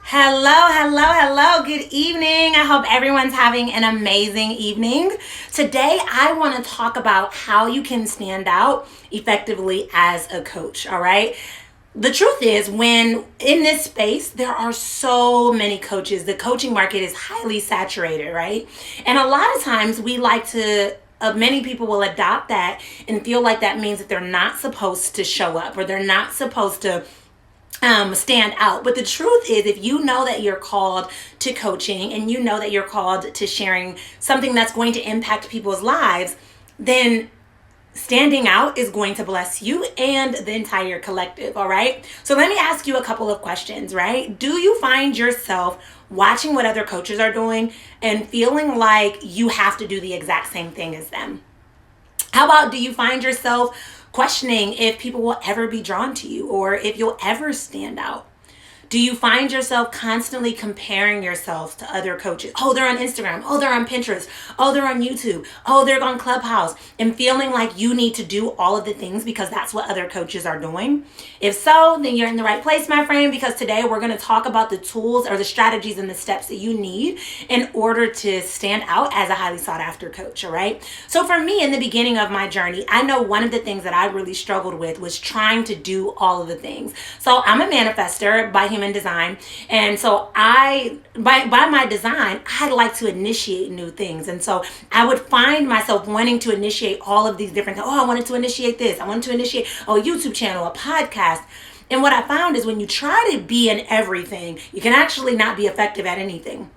Hello. Good evening. I hope everyone's having an amazing evening. Today, I want to talk about how you can stand out effectively as a coach, all right? The truth is, when in this space, there are so many coaches. The coaching market is highly saturated, right? And a lot of times we like to many people will adopt that and feel like that means that they're not supposed to show up or they're not supposed to stand out. But the truth is, if you know that you're called to coaching and you know that you're called to sharing something that's going to impact people's lives, then standing out is going to bless you and the entire collective. All right. So let me ask you a couple of questions, right? Do you find yourself watching what other coaches are doing and feeling like you have to do the exact same thing as them? How about, do you find yourself questioning if people will ever be drawn to you or if you'll ever stand out? Do you find yourself constantly comparing yourself to other coaches? Oh, they're on Instagram. Oh, they're on Pinterest. Oh, they're on YouTube. Oh, they're on Clubhouse. And feeling like you need to do all of the things because that's what other coaches are doing? If so, then you're in the right place, my friend, because today we're going to talk about the tools or the strategies and the steps that you need in order to stand out as a highly sought after coach, all right? So for me, in the beginning of my journey, I know one of the things that I really struggled with was trying to do all of the things. So I'm a manifester by human design, and so by my design, I like to initiate new things, and so I would find myself wanting to initiate all of these different things. Oh, I wanted to initiate this. I wanted to initiate a YouTube channel, a podcast. And what I found is when you try to be in everything, you can actually not be effective at anything.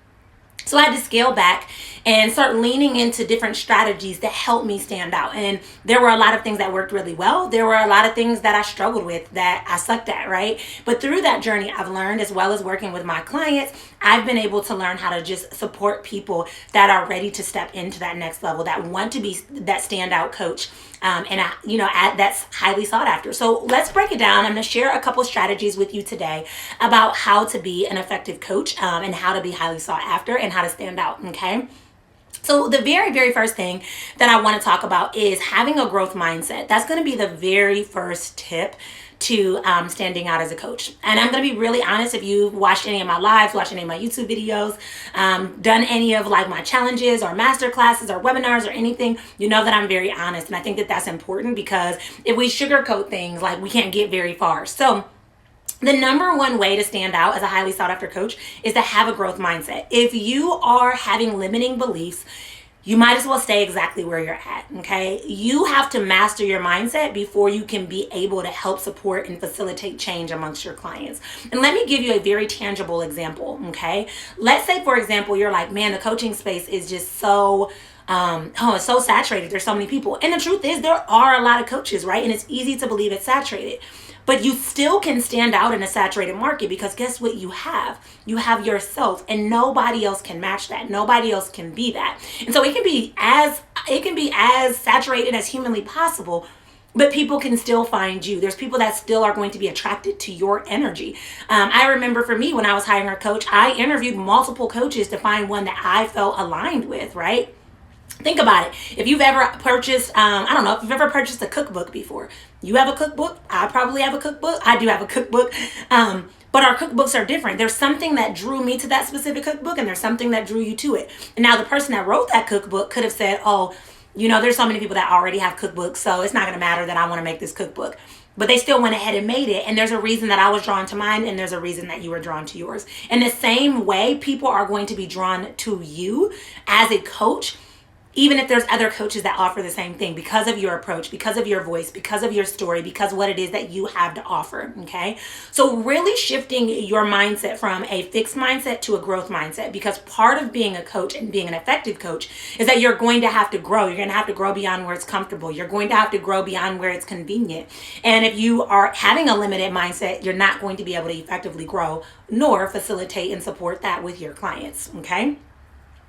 So I had to scale back and start leaning into different strategies that helped me stand out. And there were a lot of things that worked really well. There were a lot of things that I struggled with that I sucked at, right? But through that journey, I've learned, as well as working with my clients, I've been able to learn how to just support people that are ready to step into that next level, that want to be that standout coach. That's highly sought after. So let's break it down. I'm going to share a couple strategies with you today about how to be an effective coach and how to be highly sought after and how to stand out. Okay. So the very, very first thing that I want to talk about is having a growth mindset. That's going to be the very first tip to standing out as a coach. And I'm going to be really honest, if you've watched any of my lives, watched any of my YouTube videos, done any of like my challenges or master classes or webinars or anything, you know that I'm very honest. And I think that that's important because if we sugarcoat things, like we can't get very far. So the number one way to stand out as a highly sought after coach is to have a growth mindset. If you are having limiting beliefs, you might as well stay exactly where you're at, okay? You have to master your mindset before you can be able to help support and facilitate change amongst your clients. And let me give you a very tangible example, okay? Let's say, for example, you're like, man, the coaching space is just so it's so saturated. There's so many people. And the truth is, there are a lot of coaches, right? And it's easy to believe it's saturated. But you still can stand out in a saturated market because guess what you have? You have yourself, and nobody else can match that. Nobody else can be that. And so it can be as saturated as humanly possible, but people can still find you. There's people that still are going to be attracted to your energy. I remember for me, when I was hiring a coach, I interviewed multiple coaches to find one that I felt aligned with, right? Think about it. If you've ever purchased, if you've ever purchased a cookbook before. You have a cookbook. I probably have a cookbook. I do have a cookbook. But our cookbooks are different. There's something that drew me to that specific cookbook, and there's something that drew you to it. And now the person that wrote that cookbook could have said, oh, there's so many people that already have cookbooks, so it's not going to matter that I want to make this cookbook. But they still went ahead and made it. And there's a reason that I was drawn to mine, and there's a reason that you were drawn to yours. In the same way, people are going to be drawn to you as a coach, even if there's other coaches that offer the same thing, because of your approach, because of your voice, because of your story, because what it is that you have to offer, okay? So really shifting your mindset from a fixed mindset to a growth mindset, because part of being a coach and being an effective coach is that you're going to have to grow. You're going to have to grow beyond where it's comfortable. You're going to have to grow beyond where it's convenient. And if you are having a limited mindset, you're not going to be able to effectively grow nor facilitate and support that with your clients, okay?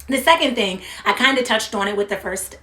The second thing, I kind of touched on it with the first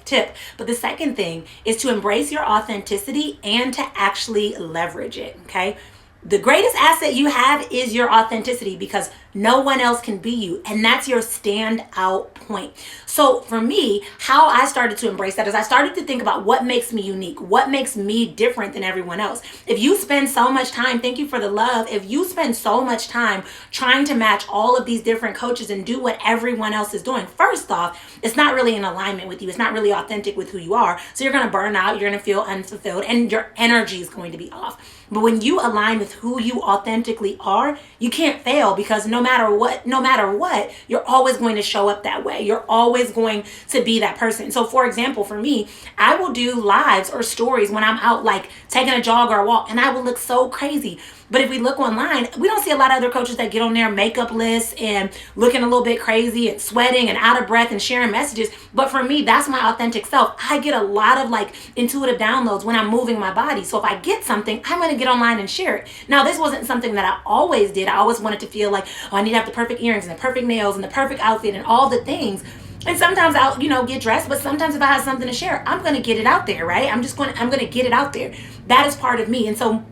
tip, but the second thing is to embrace your authenticity and to actually leverage it, okay? The greatest asset you have is your authenticity, because no one else can be you. And that's your standout point. So for me, how I started to embrace that is I started to think about what makes me unique, what makes me different than everyone else. If you spend so much time, thank you for the love, if you spend so much time trying to match all of these different coaches and do what everyone else is doing, first off, it's not really in alignment with you. It's not really authentic with who you are. So you're going to burn out, you're going to feel unfulfilled, and your energy is going to be off. But when you align with who you authentically are, you can't fail, because no matter what, you're always going to show up that way. You're always going to be that person. So for example, for me, I will do lives or stories when I'm out like taking a jog or a walk, and I will look so crazy. But if we look online, we don't see a lot of other coaches that get on their makeup lists and looking a little bit crazy and sweating and out of breath and sharing messages. But for me, that's my authentic self. I get a lot of like intuitive downloads when I'm moving my body. So if I get something, I'm going to get online and share it. Now, this wasn't something that I always did. I always wanted to feel like, oh, I need to have the perfect earrings and the perfect nails and the perfect outfit and all the things. And sometimes I'll, get dressed, but sometimes if I have something to share, I'm going to get it out there, right? I'm going to get it out there. That is part of me. And so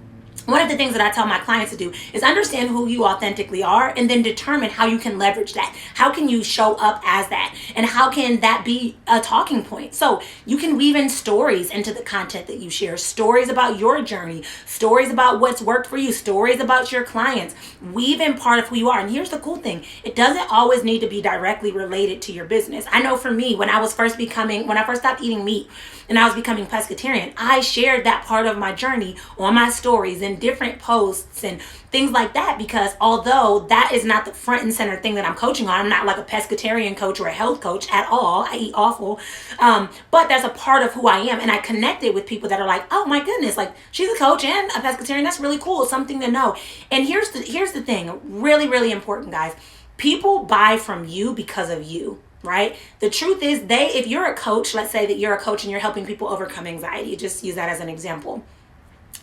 one of the things that I tell my clients to do is understand who you authentically are, and then determine how you can leverage that. How can you show up as that? And how can that be a talking point? So you can weave in stories into the content that you share, stories about your journey, stories about what's worked for you, stories about your clients. Weave in part of who you are. And here's the cool thing. It doesn't always need to be directly related to your business. I know for me, when I first stopped eating meat and I was becoming pescatarian, I shared that part of my journey on my stories and different posts and things like that, because although that is not the front and center thing that I'm coaching on, I'm not like a pescatarian coach or a health coach at all. I eat awful. But that's a part of who I am. And I connected with people that are like, oh my goodness, like she's a coach and a pescatarian. That's really cool. Something to know. And here's the thing, really, really important, guys. People buy from you because of you. Right? The truth is, if you're a coach, let's say that you're a coach and you're helping people overcome anxiety, just use that as an example.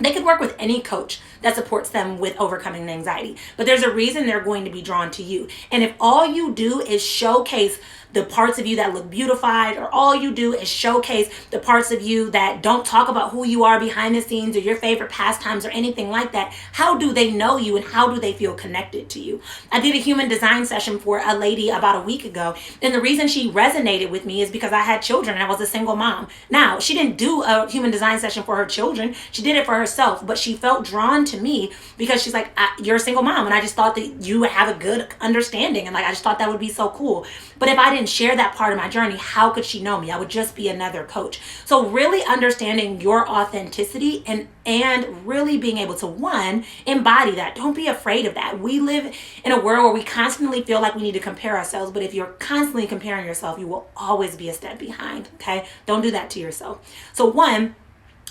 They could work with any coach that supports them with overcoming anxiety, but there's a reason they're going to be drawn to you. And if all you do is showcase the parts of you that look beautified, or all you do is showcase the parts of you that don't talk about who you are behind the scenes or your favorite pastimes or anything like that, how do they know you and how do they feel connected to you? I did a human design session for a lady about a week ago, and the reason she resonated with me is because I had children and I was a single mom. Now, she didn't do a human design session for her children. She did it for herself, but she felt drawn to me because she's like, you're a single mom, and I just thought that you would have a good understanding, and like I just thought that would be so cool. But if I didn't share that part of my journey, how could she know me? I would just be another coach. So really understanding your authenticity and really being able to, one, embody that. Don't be afraid of that. We live in a world where we constantly feel like we need to compare ourselves, but if you're constantly comparing yourself, you will always be a step behind, okay? Don't do that to yourself. So one,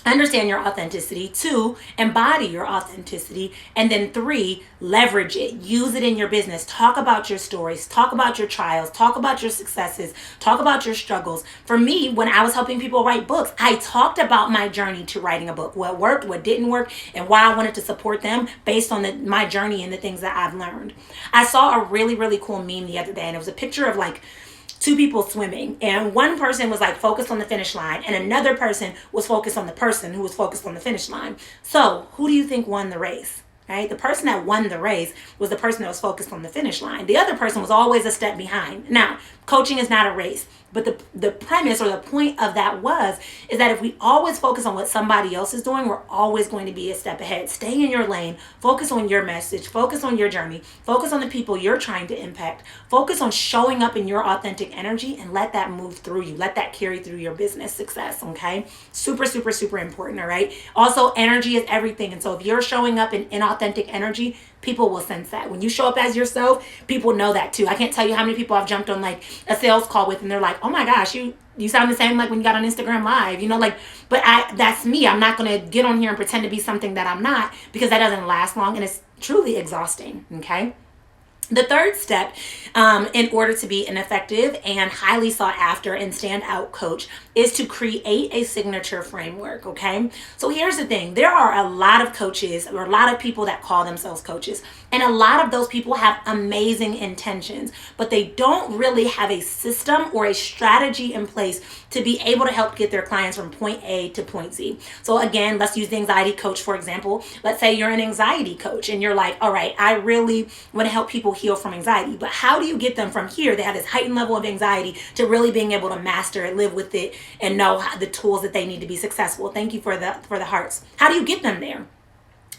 understand your authenticity. Two, embody your authenticity. And then three, leverage it. Use it in your business. Talk about your stories. Talk about your trials. Talk about your successes. Talk about your struggles. For me, when I was helping people write books, I talked about my journey to writing a book, what worked, what didn't work, and why I wanted to support them based on my journey and the things that I've learned. I saw a really, really cool meme the other day, and it was a picture of like two people swimming, and one person was like focused on the finish line and another person was focused on the person who was focused on the finish line. So who do you think won the race? Right? The person that won the race was the person that was focused on the finish line. The other person was always a step behind. Now, coaching is not a race, but the premise or the point of that is that if we always focus on what somebody else is doing, we're always going to be a step ahead. Stay in your lane, focus on your message, focus on your journey, focus on the people you're trying to impact, focus on showing up in your authentic energy, and let that move through you. Let that carry through your business success, okay? Super, super, super important, all right? Also, energy is everything. And so if you're showing up in inauthentic energy, people will sense that. When you show up as yourself, people know that too. I can't tell you how many people I've jumped on like a sales call with, and they're like, oh my gosh, you sound the same like when you got on Instagram Live, but that's me. I'm not going to get on here and pretend to be something that I'm not, because that doesn't last long and it's truly exhausting, okay? The third step, in order to be an effective and highly sought after and standout coach, is to create a signature framework. Okay. So here's the thing: there are a lot of coaches or a lot of people that call themselves coaches, and a lot of those people have amazing intentions, but they don't really have a system or a strategy in place to be able to help get their clients from point A to point Z. So again, let's use the anxiety coach for example. Let's say you're an anxiety coach and you're like, all right, I really want to help people heal from anxiety, but how do you get them from here? They have this heightened level of anxiety to really being able to master it, live with it, and know the tools that they need to be successful. Thank you for the hearts. How do you get them there?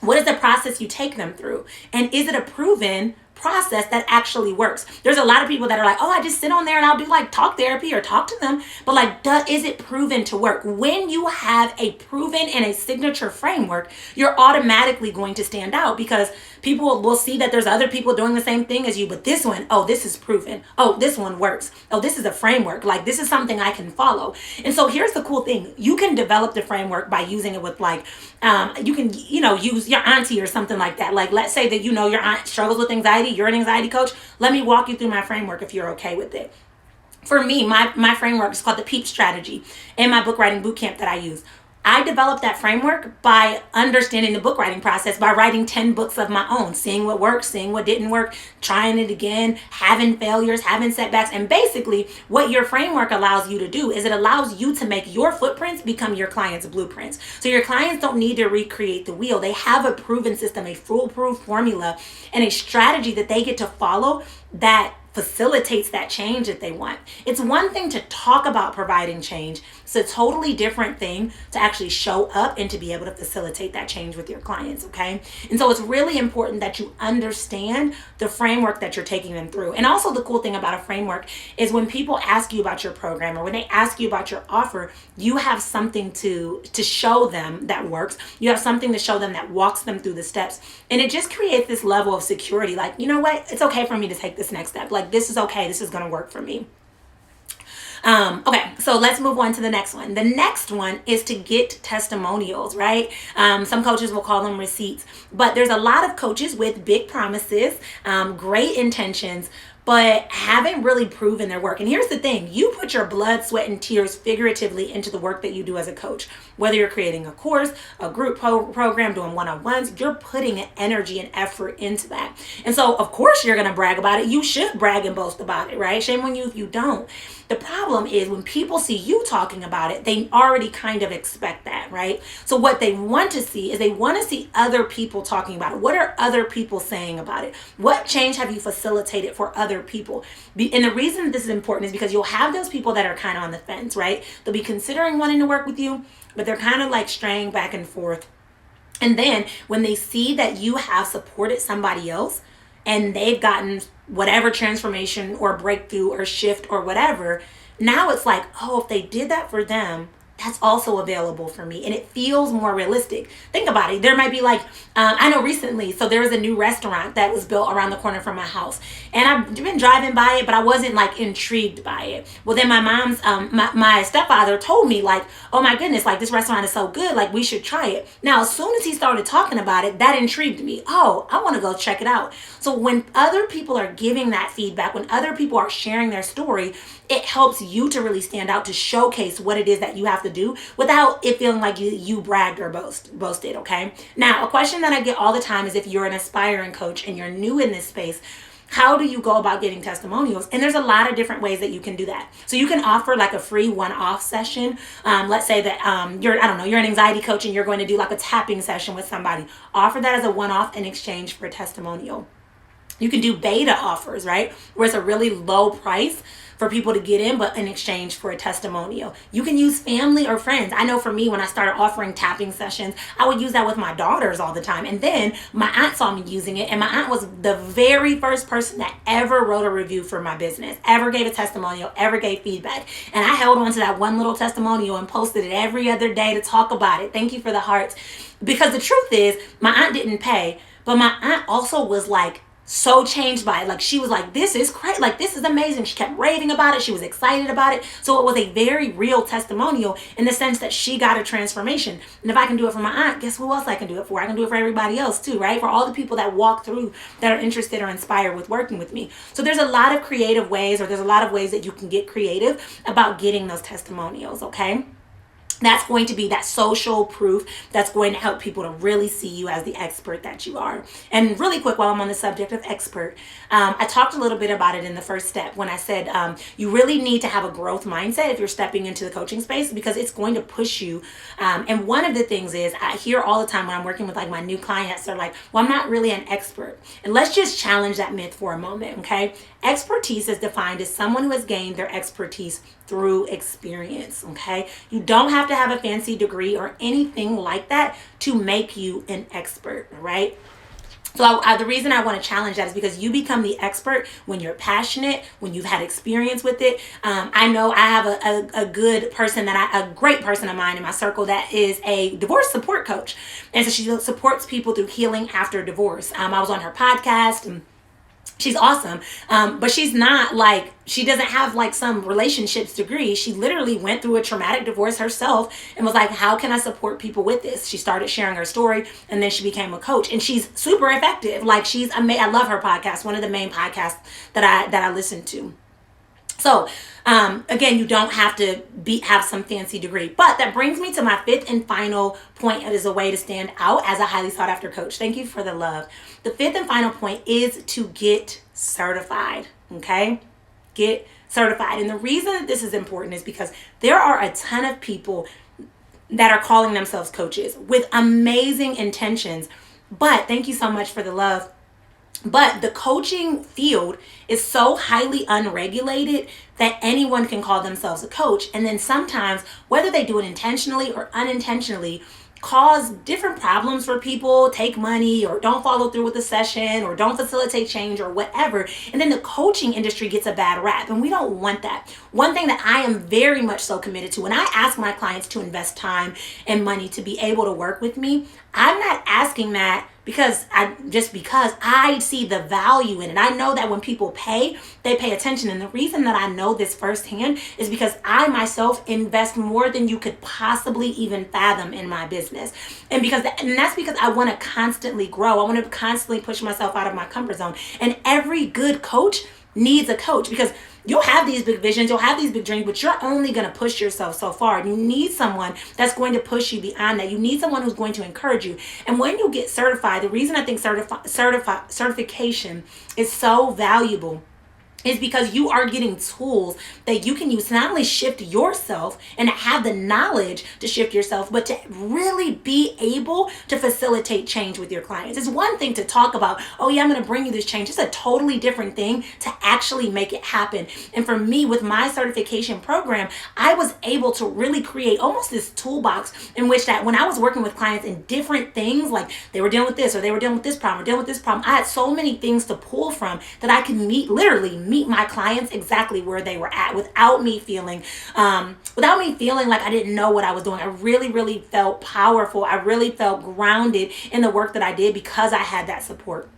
What is the process you take them through? And is it a proven process that actually works? There's a lot of people that are like, oh, I just sit on there and I'll do like talk therapy or talk to them. But like, is it proven to work? When you have a proven and a signature framework, you're automatically going to stand out because people will see that there's other people doing the same thing as you. But this one, oh, this is proven. Oh, this one works. Oh, this is a framework. Like this is something I can follow. And so here's the cool thing. You can develop the framework by using it with like, you can, use your auntie or something like that. Like, let's say that, your aunt struggles with anxiety. You're an anxiety coach. Let me walk you through my framework if you're okay with it. For me, my framework is called the PEEP strategy in my book writing bootcamp that I use. I developed that framework by understanding the book writing process, by writing 10 books of my own, seeing what worked, seeing what didn't work, trying it again, having failures, having setbacks. And basically what your framework allows you to do is it allows you to make your footprints become your clients' blueprints. So your clients don't need to recreate the wheel. They have a proven system, a foolproof formula, and a strategy that they get to follow that facilitates that change that they want. It's one thing to talk about providing change. It's a totally different thing to actually show up and to be able to facilitate that change with your clients, okay? And so it's really important that you understand the framework that you're taking them through. And also the cool thing about a framework is when people ask you about your program or when they ask you about your offer, you have something to show them that works. You have something to show them that walks them through the steps. And it just creates this level of security. Like, you know what? It's okay for me to take this next step. Like, this is okay. This is going to work for me. Okay, so let's move on to the next one. The next one is to get testimonials, right? Some coaches will call them receipts, but there's a lot of coaches with big promises, great intentions, but haven't really proven their work. And here's the thing: you put your blood, sweat, and tears figuratively into the work that you do as a coach. Whether you're creating a course, a group program, doing one-on-ones, you're putting an energy and effort into that. And so, of course, you're going to brag about it. You should brag and boast about it, right? Shame on you if you don't. The problem is when people see you talking about it, they already kind of expect that, right? So what they want to see is they want to see other people talking about it. What are other people saying about it? What change have you facilitated for other people? And the reason this is important is because you'll have those people that are kind of on the fence, right? They'll be considering wanting to work with you, but they're kind of like straying back and forth. And then when they see that you have supported somebody else and they've gotten whatever transformation or breakthrough or shift or whatever, now it's like, oh, if they did that for them, that's also available for me. And it feels more realistic. Think about it. There might be like, I know recently, so there was a new restaurant that was built around the corner from my house. And I've been driving by it, but I wasn't like intrigued by it. Well, then my mom's, my stepfather told me like, oh my goodness, like this restaurant is so good. Like we should try it. Now, as soon as he started talking about it, that intrigued me. Oh, I want to go check it out. So when other people are giving that feedback, when other people are sharing their story, it helps you to really stand out, to showcase what it is that you have to do without it feeling like you bragged or boasted, okay? Now, a question that I get all the time is if you're an aspiring coach and you're new in this space, how do you go about getting testimonials? And there's a lot of different ways that you can do that. So you can offer like a free one-off session. Let's say that you're an anxiety coach and you're going to do like a tapping session with somebody. Offer that as a one-off in exchange for a testimonial. You can do beta offers, right? Where it's a really low price for people to get in, but in exchange for a testimonial. You can use family or friends. I know for me, when I started offering tapping sessions, I would use that with my daughters all the time. And then my aunt saw me using it, and my aunt was the very first person that ever wrote a review for my business, ever gave a testimonial, ever gave feedback. And I held on to that one little testimonial and posted it every other day to talk about it. Thank you for the hearts. Because the truth is, my aunt didn't pay, but my aunt also was like so changed by it. Like, she was like, this is great. Like, this is amazing. She kept raving about it. She was excited about it. So it was a very real testimonial in the sense that she got a transformation. And if I can do it for my aunt, guess who else I can do it for? I can do it for everybody else too, right? For all the people that walk through that are interested or inspired with working with me. So there's a lot of creative ways, or there's a lot of ways that you can get creative about getting those testimonials, okay? That's going to be that social proof that's going to help people to really see you as the expert that you are. And really quick, while I'm on the subject of expert, I talked a little bit about it in the first step when I said you really need to have a growth mindset if you're stepping into the coaching space, because it's going to push you. And one of the things is, I hear all the time when I'm working with like my new clients, they're like, well, I'm not really an expert. And let's just challenge that myth for a moment, okay? Expertise is defined as someone who has gained their expertise through experience, okay? You don't have to have a fancy degree or anything like that to make you an expert, right? So the reason I want to challenge that is because you become the expert when you're passionate, when you've had experience with it. I know I have a good person a great person of mine in my circle that is a divorce support coach. And so she supports people through healing after divorce. I was on her podcast, and she's awesome. But she's not like, she doesn't have like some relationships degree. She literally went through a traumatic divorce herself and was like, how can I support people with this? She started sharing her story, and then she became a coach, and she's super effective. Like, she's amazing. I love her podcast. One of the main podcasts that I listen to. So, again, you don't have to have some fancy degree. But that brings me to my fifth and final point as a way to stand out as a highly sought after coach. Thank you for the love. The fifth and final point is to get certified, okay? Get certified. And the reason that this is important is because there are a ton of people that are calling themselves coaches with amazing intentions. But thank you so much for the love. But the coaching field is so highly unregulated that anyone can call themselves a coach. And then sometimes, whether they do it intentionally or unintentionally, cause different problems for people, take money, or don't follow through with the session, or don't facilitate change, or whatever. And then the coaching industry gets a bad rap, and we don't want that. One thing that I am very much so committed to, when I ask my clients to invest time and money to be able to work with me, I'm not asking that because I see the value in it. I know that when people pay, they pay attention. And the reason that I know this firsthand is because I myself invest more than you could possibly even fathom in my business. And that's because I want to constantly grow. I want to constantly push myself out of my comfort zone. And every good coach needs a coach, because you'll have these big visions, you'll have these big dreams, but you're only going to push yourself so far. You need someone that's going to push you beyond that. You need someone who's going to encourage you. And when you get certified, the reason I think certification is so valuable is because you are getting tools that you can use to not only shift yourself and have the knowledge to shift yourself, but to really be able to facilitate change with your clients. It's one thing to talk about, oh yeah, I'm going to bring you this change. It's a totally different thing to actually make it happen. And for me, with my certification program, I was able to really create almost this toolbox in which that when I was working with clients in different things, like they were dealing with this, or they were dealing with this problem, or dealing with this problem, I had so many things to pull from that I could meet my clients exactly where they were at without me feeling like I didn't know what I was doing. I really, really felt powerful. I really felt grounded in the work that I did because I had that support.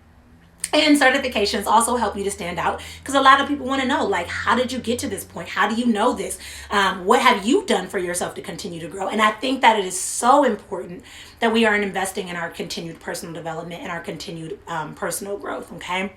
And certifications also help you to stand out, because a lot of people want to know, like, how did you get to this point? How do you know this? What have you done for yourself to continue to grow? And I think that it is so important that we are investing in our continued personal development and our continued personal growth, okay?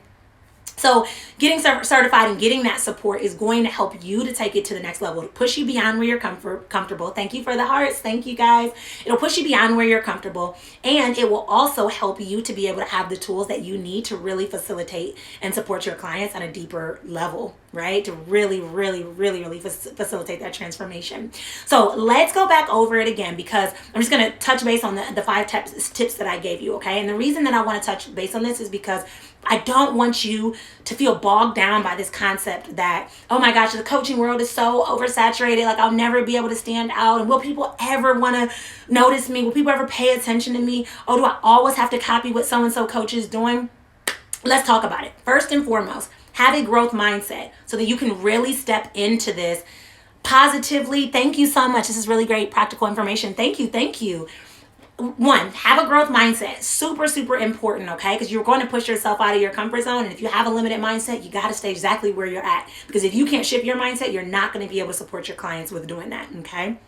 So getting certified and getting that support is going to help you to take it to the next level, to push you beyond where you're comfortable. Thank you for the hearts. Thank you, guys. It'll push you beyond where you're comfortable, and it will also help you to be able to have the tools that you need to really facilitate and support your clients on a deeper level, right? To really, really, really, really facilitate that transformation. So let's go back over it again, because I'm just going to touch base on the 5 tips that I gave you, okay? And the reason that I want to touch base on this is because I don't want you to feel bogged down by this concept that, oh my gosh, the coaching world is so oversaturated, like I'll never be able to stand out. And will people ever want to notice me? Will people ever pay attention to me? Oh, do I always have to copy what so-and-so coach is doing? Let's talk about it. First and foremost, have a growth mindset so that you can really step into this positively. Thank you so much. This is really great practical information. Thank you. one, have a growth mindset. Super, super important, okay? Because you're going to push yourself out of your comfort zone. And if you have a limited mindset, you got to stay exactly where you're at. Because if you can't shift your mindset, you're not going to be able to support your clients with doing that, okay?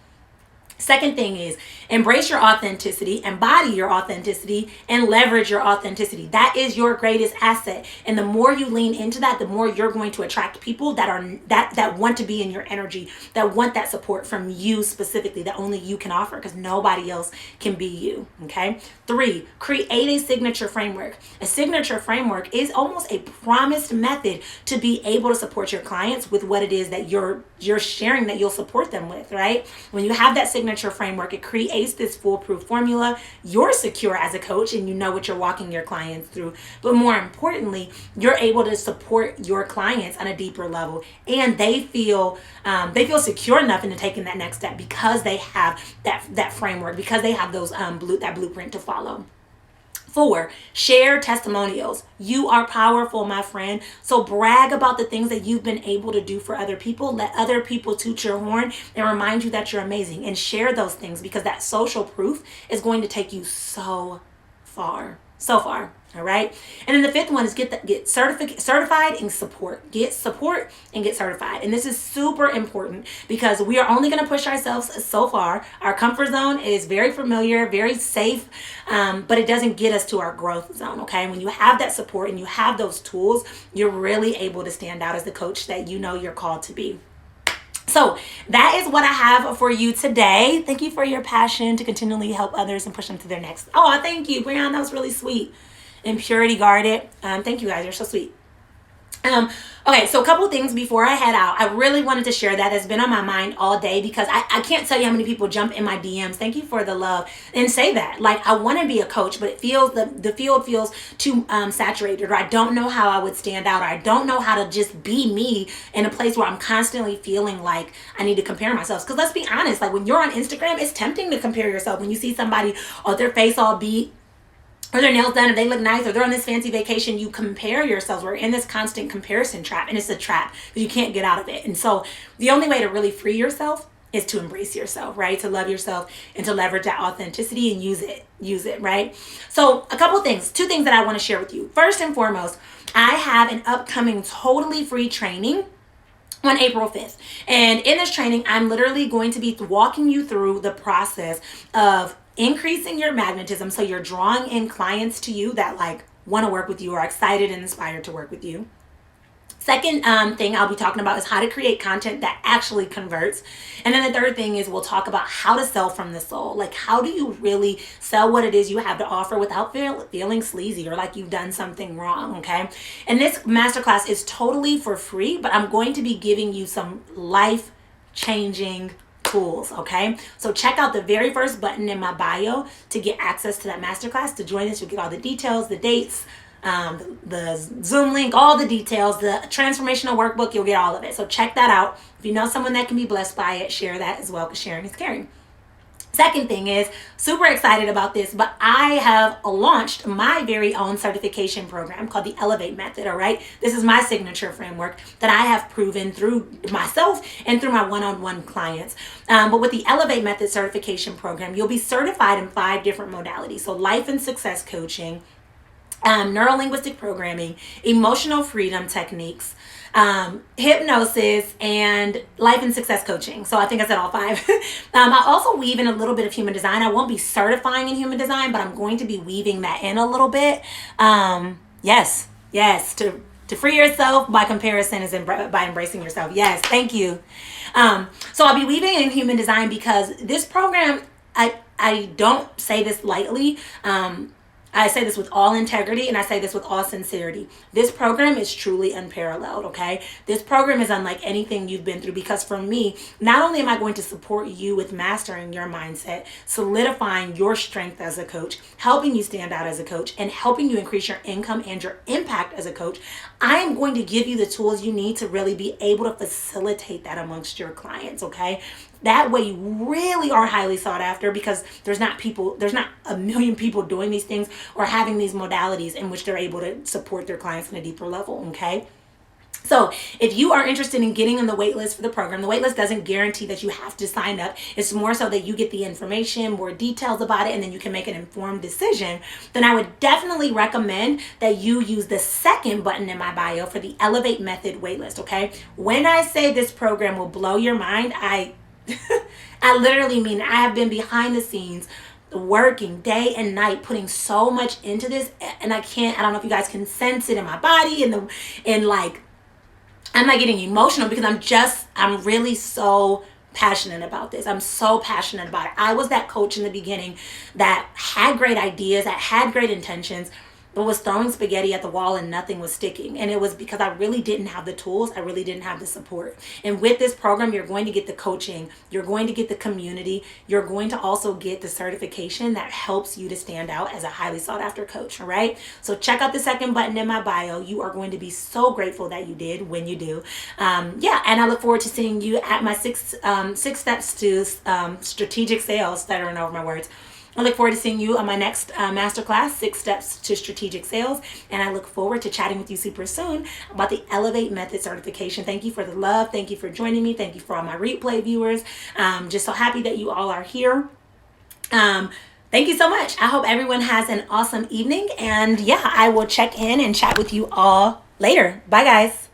Second thing is embrace your authenticity, embody your authenticity, and leverage your authenticity. That is your greatest asset. And the more you lean into that, the more you're going to attract people that want to be in your energy, that want that support from you specifically, that only you can offer, because nobody else can be you. Okay. 3, create a signature framework. A signature framework is almost a promised method to be able to support your clients with what it is that you're sharing that you'll support them with, right? When you have that signature framework, it creates this foolproof formula. You're secure as a coach and you know what you're walking your clients through. But more importantly, you're able to support your clients on a deeper level, and they feel secure enough into taking that next step because they have that framework, because they have those that blueprint to follow. 4, share testimonials. You are powerful, my friend. So brag about the things that you've been able to do for other people. Let other people toot your horn and remind you that you're amazing, and share those things, because that social proof is going to take you so far. So far. All right. And then the 5th one is get certified and support. Get support and get certified. And this is super important because we are only going to push ourselves so far. Our comfort zone is very familiar, very safe, but it doesn't get us to our growth zone. Okay. When you have that support and you have those tools, you're really able to stand out as the coach that you know you're called to be. So that is what I have for you today. Thank you for your passion to continually help others and push them to their next. Oh, thank you, Brianna. That was really sweet. And Purity Guarded. Thank you guys. You're so sweet. Okay, so a couple things before I head out. I really wanted to share that. It's been on my mind all day because I can't tell you how many people jump in my DMs. Thank you for the love and say that. Like, I want to be a coach, but it feels the field feels too saturated, or I don't know how I would stand out, or I don't know how to just be me in a place where I'm constantly feeling like I need to compare myself. Because let's be honest, like when you're on Instagram, it's tempting to compare yourself. When you see somebody or their face all beat, or their nails done, or they look nice, or they're on this fancy vacation, you compare yourselves. We're in this constant comparison trap, and it's a trap because you can't get out of it. And so the only way to really free yourself is to embrace yourself, right? To love yourself and to leverage that authenticity and use it, right? So a couple things, 2 things that I want to share with you. First and foremost, I have an upcoming totally free training on April 5th. And in this training, I'm literally going to be walking you through the process of increasing your magnetism, so you're drawing in clients to you that like want to work with you or are excited and inspired to work with you. Second thing I'll be talking about is how to create content that actually converts. And then the third thing is we'll talk about how to sell from the soul. Like, how do you really sell what it is you have to offer without feeling sleazy or like you've done something wrong, okay? And this masterclass is totally for free, but I'm going to be giving you some life-changing tools, okay? So check out the very first button in my bio to get access to that masterclass. To join us, you'll get all the details, the dates, the Zoom link, all the details, the transformational workbook, you'll get all of it. So check that out. If you know someone that can be blessed by it, share that as well, because sharing is caring. Second thing is, super excited about this, but I have launched my very own certification program called the Elevate Method, all right? This is my signature framework that I have proven through myself and through my one-on-one clients. But with the Elevate Method certification program, you'll be certified in 5 different modalities. So life and success coaching, neuro-linguistic programming, emotional freedom techniques, hypnosis, and life and success coaching. So I think I said all 5. I also weave in a little bit of human design. I won't be certifying in human design, but I'm going to be weaving that in a little bit. Yes, to free yourself by comparison is by embracing yourself. Yes, thank you. So I'll be weaving in human design because this program, I don't say this lightly. I say this with all integrity, and I say this with all sincerity. This program is truly unparalleled, okay? This program is unlike anything you've been through, because for me, not only am I going to support you with mastering your mindset, solidifying your strength as a coach, helping you stand out as a coach, and helping you increase your income and your impact as a coach, I am going to give you the tools you need to really be able to facilitate that amongst your clients, okay? That way you really are highly sought after, because there's not a million people doing these things or having these modalities in which they're able to support their clients on a deeper level, okay? So if you are interested in getting on the wait list for the program, the wait list doesn't guarantee that you have to sign up. It's more so that you get the information, more details about it, and then you can make an informed decision. Then I would definitely recommend that you use the second button in my bio for the Elevate Method waitlist, okay? When I say this program will blow your mind, I literally mean it. I have been behind the scenes working day and night, putting so much into this, and I don't know if you guys can sense it in my body and like I'm not getting emotional because I'm really so passionate about this. I'm so passionate about it. I was that coach in the beginning that had great ideas, that had great intentions, but was throwing spaghetti at the wall and nothing was sticking. And it was because I really didn't have the tools. I really didn't have the support. And with this program, you're going to get the coaching. You're going to get the community. You're going to also get the certification that helps you to stand out as a highly sought after coach. All right. So check out the second button in my bio. You are going to be so grateful that you did when you do. Yeah. And I look forward to seeing you at my six steps to strategic sales. Stuttering over my words. I look forward to seeing you on my next masterclass, 6 Steps to Strategic Sales. And I look forward to chatting with you super soon about the Elevate Method certification. Thank you for the love. Thank you for joining me. Thank you for all my replay viewers. Just so happy that you all are here. Thank you so much. I hope everyone has an awesome evening. And yeah, I will check in and chat with you all later. Bye, guys.